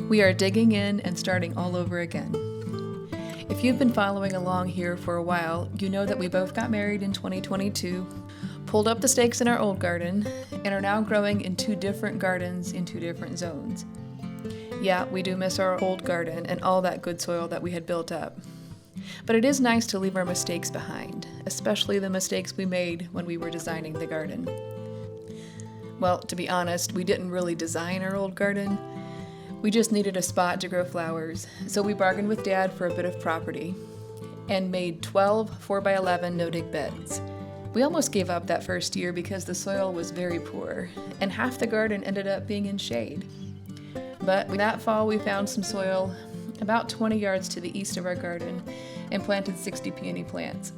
We are digging in and starting all over again. If you've been following along here for a while, you know that we both got married in 2022, pulled up the stakes in our old garden, and are now growing in 2 different gardens in 2 different zones. Yeah, we do miss our old garden and all that good soil that we had built up. But it is nice to leave our mistakes behind, especially the mistakes we made when we were designing the garden. Well, to be honest, we didn't really design our old garden. We just needed a spot to grow flowers, so we bargained with Dad for a bit of property and made 12 4x11 no-dig beds. We almost gave up that first year because the soil was very poor, and half the garden ended up being in shade. But that fall we found some soil about 20 yards to the east of our garden and planted 60 peony plants.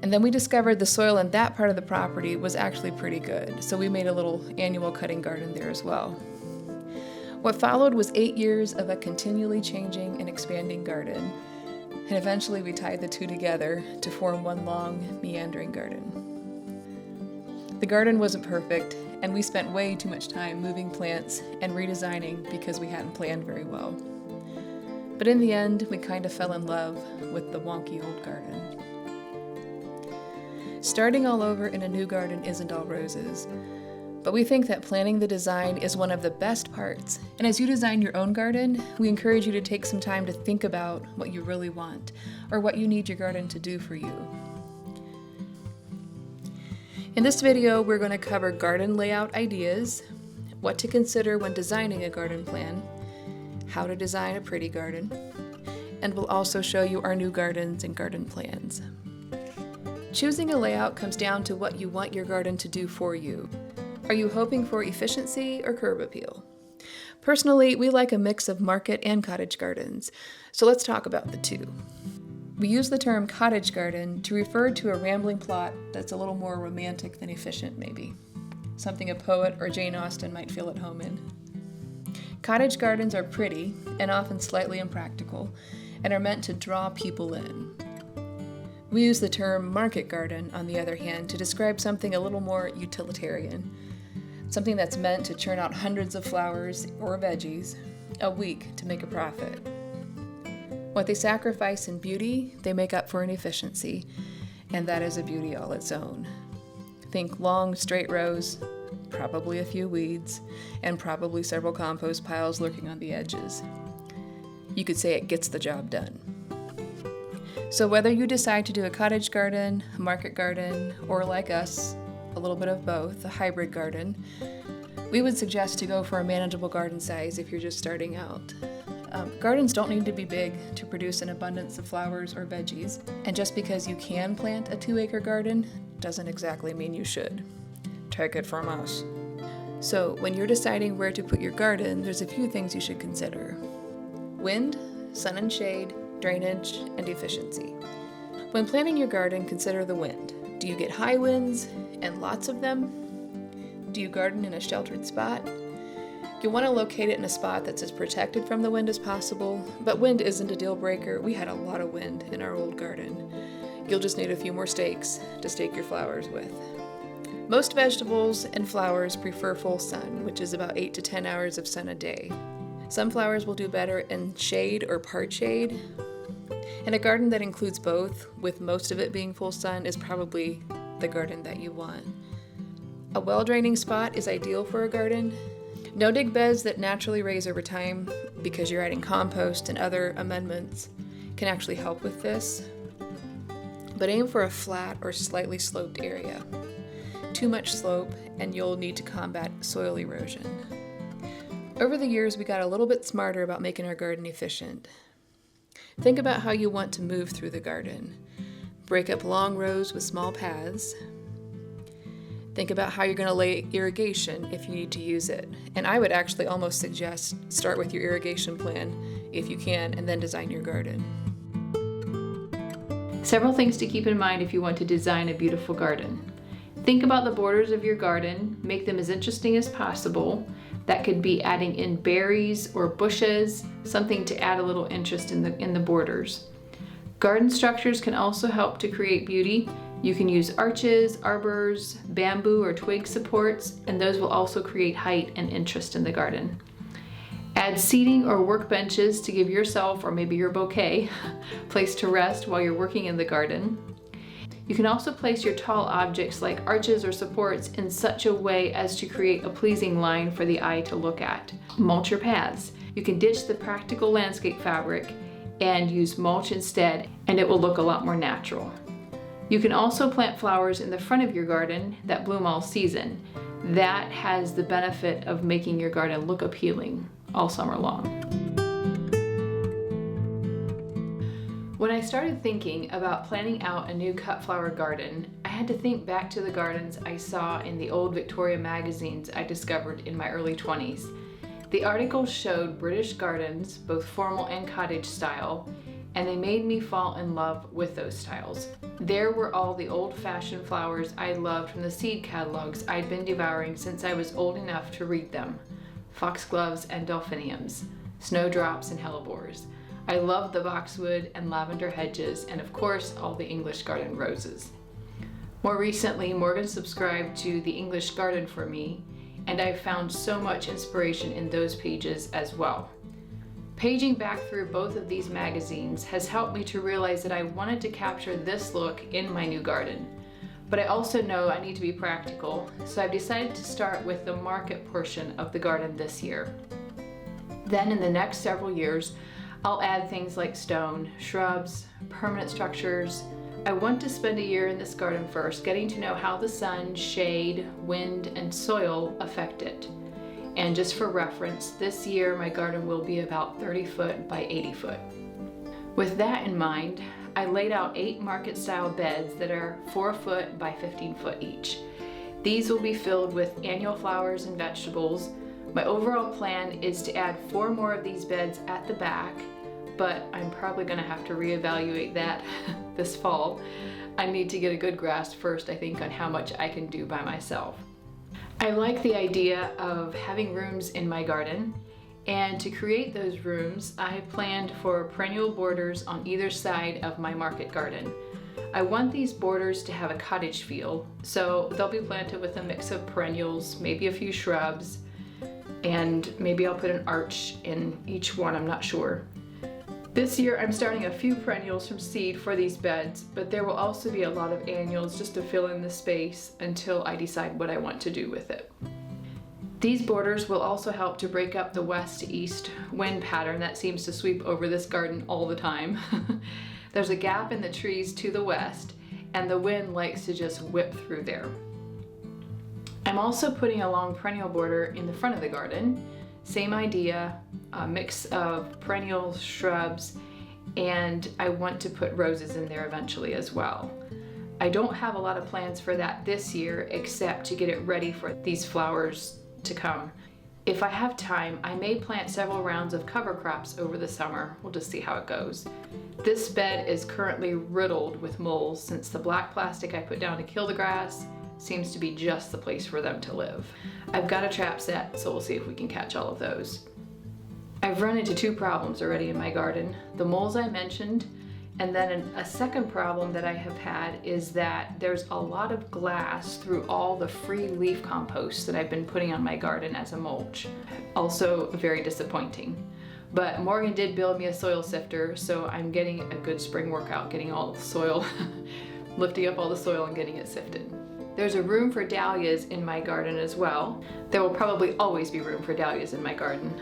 And then we discovered the soil in that part of the property was actually pretty good, so we made a little annual cutting garden there as well. What followed was 8 years of a continually changing and expanding garden, and eventually we tied the 2 together to form one long, meandering garden. The garden wasn't perfect, and we spent way too much time moving plants and redesigning because we hadn't planned very well. But in the end, we kind of fell in love with the wonky old garden. Starting all over in a new garden isn't all roses. But we think that planning the design is one of the best parts. And as you design your own garden, we encourage you to take some time to think about what you really want or what you need your garden to do for you. In this video, we're going to cover garden layout ideas, what to consider when designing a garden plan, how to design a pretty garden, and we'll also show you our new gardens and garden plans. Choosing a layout comes down to what you want your garden to do for you. Are you hoping for efficiency or curb appeal? Personally, we like a mix of market and cottage gardens, so let's talk about the 2. We use the term cottage garden to refer to a rambling plot that's a little more romantic than efficient, maybe. Something a poet or Jane Austen might feel at home in. Cottage gardens are pretty and often slightly impractical and are meant to draw people in. We use the term market garden, on the other hand, to describe something a little more utilitarian. Something that's meant to churn out hundreds of flowers or veggies a week to make a profit. What they sacrifice in beauty, they make up for in efficiency, and that is a beauty all its own. Think long, straight rows, probably a few weeds, and probably several compost piles lurking on the edges. You could say it gets the job done. So whether you decide to do a cottage garden, a market garden, or like us, a little bit of both, a hybrid garden, we would suggest to go for a manageable garden size if you're just starting out. Gardens don't need to be big to produce an abundance of flowers or veggies, and just because you can plant a 2-acre garden doesn't exactly mean you should. Take it from us. So when you're deciding where to put your garden, there's a few things you should consider. Wind, sun and shade, drainage, and efficiency. When planning your garden, consider the wind. Do you get high winds and lots of them? Do you garden in a sheltered spot? You'll want to locate it in a spot that's as protected from the wind as possible, but wind isn't a deal breaker. We had a lot of wind in our old garden. You'll just need a few more stakes to stake your flowers with. Most vegetables and flowers prefer full sun, which is about 8 to 10 hours of sun a day. Some flowers will do better in shade or part shade, and a garden that includes both, with most of it being full sun, is probably the garden that you want. A well-draining spot is ideal for a garden. No-dig beds that naturally raise over time, because you're adding compost and other amendments, can actually help with this. But aim for a flat or slightly sloped area. Too much slope, and you'll need to combat soil erosion. Over the years, we got a little bit smarter about making our garden efficient. Think about how you want to move through the garden. Break up long rows with small paths. Think about how you're going to lay irrigation if you need to use it. And I would actually almost suggest start with your irrigation plan if you can, and then design your garden. Several things to keep in mind if you want to design a beautiful garden. Think about the borders of your garden, make them as interesting as possible. That could be adding in berries or bushes, something to add a little interest in the borders. Garden structures can also help to create beauty. You can use arches, arbors, bamboo or twig supports, and those will also create height and interest in the garden. As Add seating or workbenches to give yourself, or maybe your bouquet, place to rest while you're working in the garden. You can also place your tall objects like arches or supports in such a way as to create a pleasing line for the eye to look at. Mulch your paths. You can ditch the practical landscape fabric and use mulch instead, and it will look a lot more natural. You can also plant flowers in the front of your garden that bloom all season. That has the benefit of making your garden look appealing all summer long. When I started thinking about planning out a new cut flower garden, I had to think back to the gardens I saw in the old Victoria magazines I discovered in my early 20s. The articles showed British gardens, both formal and cottage style, and they made me fall in love with those styles. There were all the old-fashioned flowers I loved from the seed catalogs I'd been devouring since I was old enough to read them. Foxgloves and delphiniums, snowdrops and hellebores. I loved the boxwood and lavender hedges, and of course all the English garden roses. More recently, Morgan subscribed to The English Garden for me, and I found so much inspiration in those pages as well. Paging back through both of these magazines has helped me to realize that I wanted to capture this look in my new garden. But I also know I need to be practical, so I've decided to start with the market portion of the garden this year. Then in the next several years, I'll add things like stone, shrubs, permanent structures. I want to spend a year in this garden first, getting to know how the sun, shade, wind, and soil affect it. And just for reference, this year my garden will be about 30 foot by 80 foot. With that in mind, I laid out 8 market-style beds that are 4 foot by 15 foot each. These will be filled with annual flowers and vegetables. My overall plan is to add 4 more of these beds at the back, but I'm probably going to have to reevaluate that this fall. I need to get a good grasp first, I think, on how much I can do by myself. I like the idea of having rooms in my garden, and to create those rooms, I planned for perennial borders on either side of my market garden. I want these borders to have a cottage feel, so they'll be planted with a mix of perennials, maybe a few shrubs, and maybe I'll put an arch in each one, I'm not sure. This year I'm starting a few perennials from seed for these beds, but there will also be a lot of annuals just to fill in the space until I decide what I want to do with it. These borders will also help to break up the west to east wind pattern that seems to sweep over this garden all the time. There's a gap in the trees to the west, and the wind likes to just whip through there. I'm also putting a long perennial border in the front of the garden. Same idea, a mix of perennials, shrubs, and I want to put roses in there eventually as well. I don't have a lot of plans for that this year except to get it ready for these flowers to come. If I have time, I may plant several rounds of cover crops over the summer. We'll just see how it goes. This bed is currently riddled with moles since the black plastic I put down to kill the grass seems to be just the place for them to live. I've got a trap set, so we'll see if we can catch all of those. I've run into 2 problems already in my garden. The moles I mentioned, and then a second problem that I have had is that there's a lot of glass through all the free leaf compost that I've been putting on my garden as a mulch. Also very disappointing. But Morgan did build me a soil sifter, so I'm getting a good spring workout, getting all the soil, lifting up all the soil and getting it sifted. There's a room for dahlias in my garden as well. There will probably always be room for dahlias in my garden.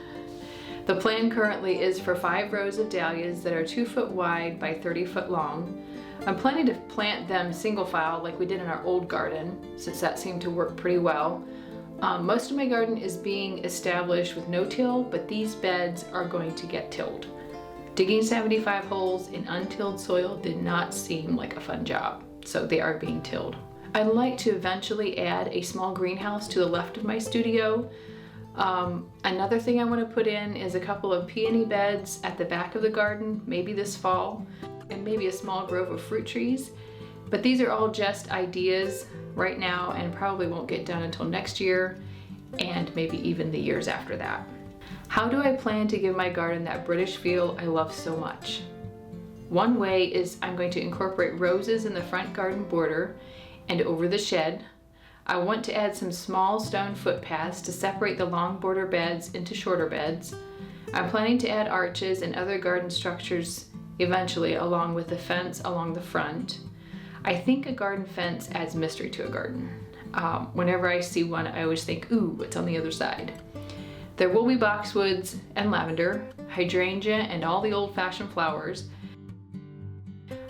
The plan currently is for 5 rows of dahlias that are 2 foot wide by 30 foot long. I'm planning to plant them single file like we did in our old garden, since that seemed to work pretty well. Most of my garden is being established with no-till, but these beds are going to get tilled. Digging 75 holes in untilled soil did not seem like a fun job, so they are being tilled. I'd like to eventually add a small greenhouse to the left of my studio. Another thing I want to put in is a couple of peony beds at the back of the garden, maybe this fall, and maybe a small grove of fruit trees. But these are all just ideas right now and probably won't get done until next year and maybe even the years after that. How do I plan to give my garden that British feel I love so much? One way is I'm going to incorporate roses in the front garden border and over the shed. I want to add some small stone footpaths to separate the long border beds into shorter beds. I'm planning to add arches and other garden structures eventually, along with the fence along the front. I think a garden fence adds mystery to a garden. Whenever I see one, I always think, ooh, what's on the other side? There will be boxwoods and lavender, hydrangea, and all the old-fashioned flowers.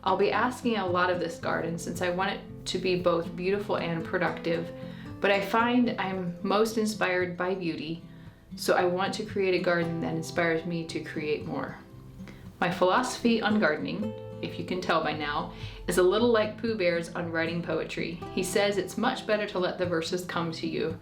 I'll be asking a lot of this garden since I want it to be both beautiful and productive, but I find I'm most inspired by beauty, so I want to create a garden that inspires me to create more. My philosophy on gardening, if you can tell by now, is a little like Pooh Bear's on writing poetry. He says it's much better to let the verses come to you.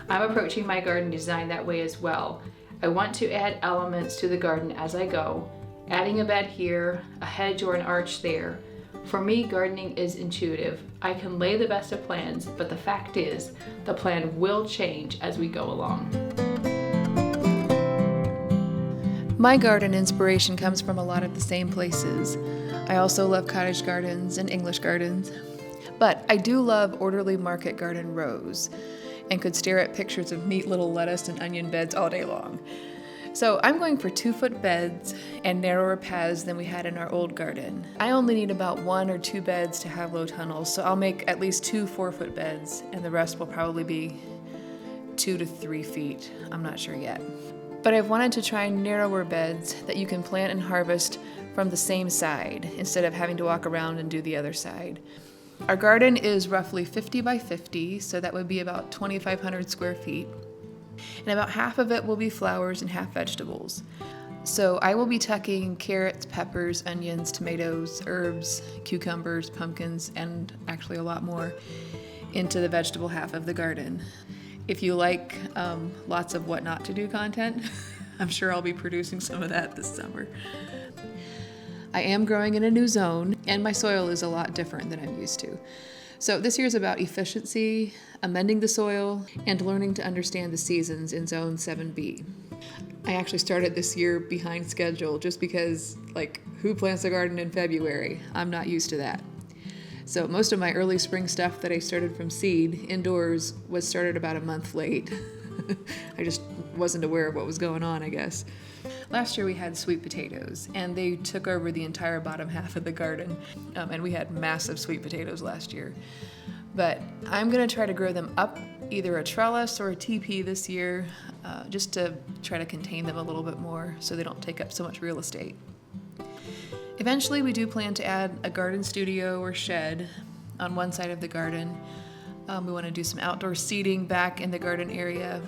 I'm approaching my garden design that way as well. I want to add elements to the garden as I go, adding a bed here, a hedge or an arch there. For me, gardening is intuitive. I can lay the best of plans, but the fact is, the plan will change as we go along. My garden inspiration comes from a lot of the same places. I also love cottage gardens and English gardens, but I do love orderly market garden rows and could stare at pictures of neat little lettuce and onion beds all day long. So I'm going for 2-foot beds and narrower paths than we had in our old garden. I only need about 1 or 2 beds to have low tunnels, so I'll make at least 2 4-foot beds, and the rest will probably be 2 to 3 feet. I'm not sure yet. But I've wanted to try narrower beds that you can plant and harvest from the same side instead of having to walk around and do the other side. Our garden is roughly 50 by 50, so that would be about 2,500 square feet. And about half of it will be flowers and half vegetables. So I will be tucking carrots, peppers, onions, tomatoes, herbs, cucumbers, pumpkins, and actually a lot more into the vegetable half of the garden. If you like lots of what not to do content, I'm sure I'll be producing some of that this summer. I am growing in a new zone, and my soil is a lot different than I'm used to. So this year is about efficiency, amending the soil, and learning to understand the seasons in Zone 7B. I actually started this year behind schedule just because, who plants a garden in February? I'm not used to that. So most of my early spring stuff that I started from seed indoors was started about a month late. I just wasn't aware of what was going on, I guess. Last year we had sweet potatoes, and they took over the entire bottom half of the garden, and we had massive sweet potatoes last year. But I'm going to try to grow them up either a trellis or a teepee this year, just to try to contain them a little bit more so they don't take up so much real estate. Eventually, we do plan to add a garden studio or shed on one side of the garden. We want to do some outdoor seating back in the garden area.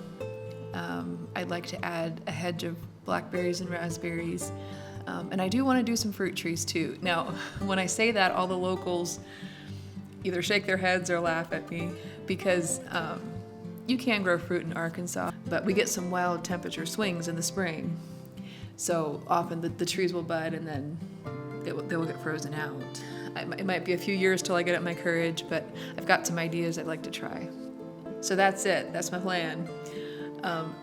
I'd like to add a hedge of blackberries and raspberries. And I do want to do some fruit trees too. Now, when I say that, all the locals either shake their heads or laugh at me because you can grow fruit in Arkansas, but we get some wild temperature swings in the spring. So often the trees will bud and then they will get frozen out. It might be a few years till I get up my courage, but I've got some ideas I'd like to try. So that's it. That's my plan.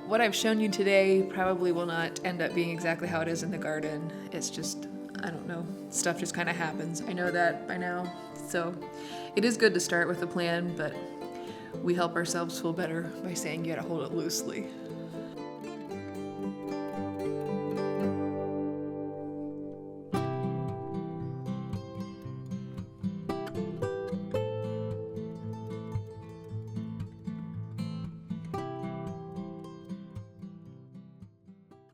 What I've shown you today probably will not end up being exactly how it is in the garden. It's just, I don't know, stuff just kind of happens. I know that by now. So it is good to start with a plan, but we help ourselves feel better by saying you gotta hold it loosely.